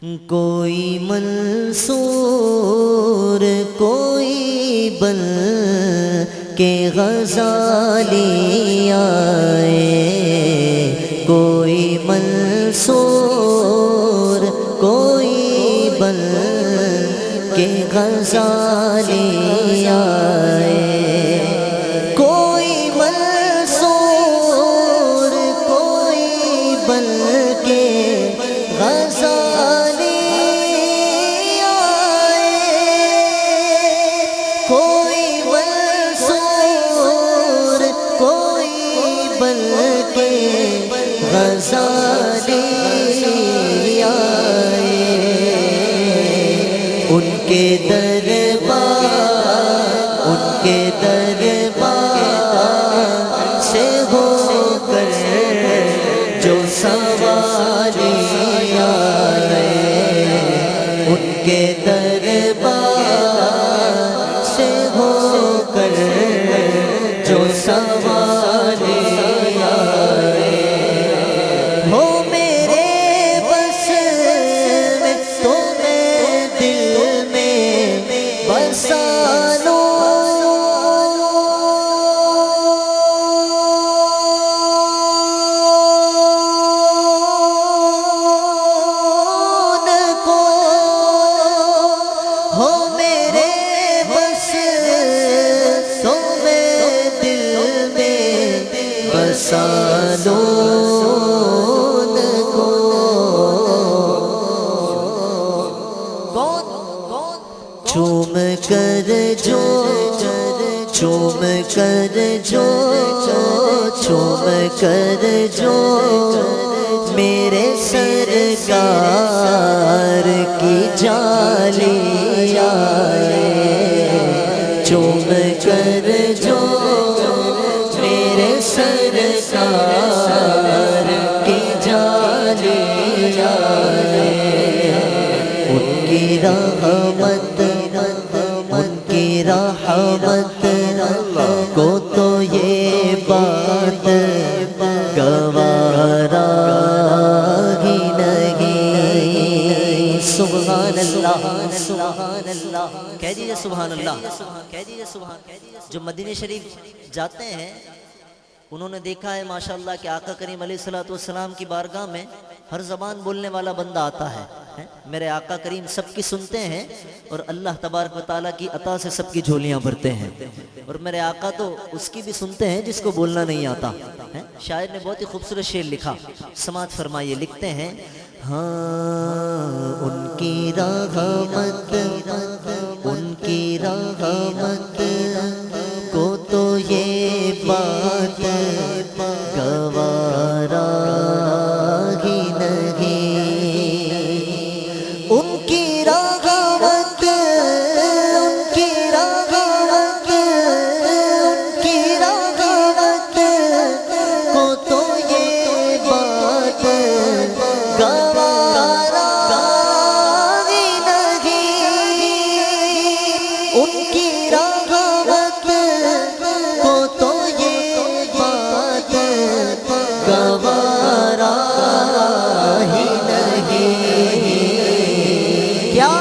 کوئی منصور کوئی بن کے غزالی آئے، کوئی منصور کوئی بن کے غزالی آئے، کوئی منصور کوئی بن کے غزالی کوئی منصور کوئی بن کے غزالی آئے، ان کے دربار سے ہو کر جو سوالی آئے، ان کے دربار سے ہو کر جو سوالی آئے، ہو میرے بس میں تو میں دل میں بسا لوں، ہو میرے بس تو میں دل میں بسا لوں ان کو، چوم کر جو چوم کر جو چوم کر جو میرے سرکار کی جالی آئے، چوم کر جو میرے سرکار کی جالی آئے، ان کی رحمت کو تو یہ بات گوارا ہی نہیں، سبحان اللہ سبحان اللہ، کہہ دیجئے سبحان اللہ، کہہ دیجئے سبحان۔ جو مدینہ شریف جاتے ہیں انہوں نے دیکھا ہے ماشاءاللہ کہ آقا کریم علیہ السلام کی بارگاہ میں ہر زبان بولنے والا بندہ آتا ہے، میرے آقا کریم سب کی سنتے ہیں اور اللہ تبارک و تعالیٰ کی عطا سے سب کی جھولیاں بھرتے ہیں، اور میرے آقا تو اس کی بھی سنتے ہیں جس کو بولنا نہیں آتا۔ شاعر نے بہت ہی خوبصورت شعر لکھا، سماعت فرمائیے، لکھتے ہیں، ہاں ان کی رحمت کو تو یہ بات گوارا ہی نہیں، ان کی رحمت کو تو یہ بات گوارا ہی نہیں، ان کی رحمت کو تو یہ بات گوارا ہی نہیں، کیا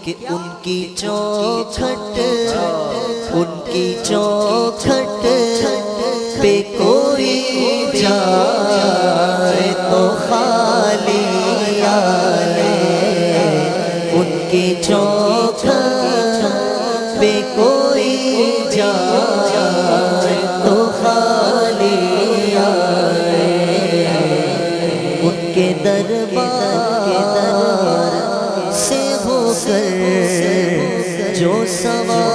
کہ ان کی چوکھٹ پہ کوئی جائے تو خالی آئے، ان کی چوکھٹ پہ کوئی جائے تو خالی آئے، ان کے دربار سے ہو کر جو سوال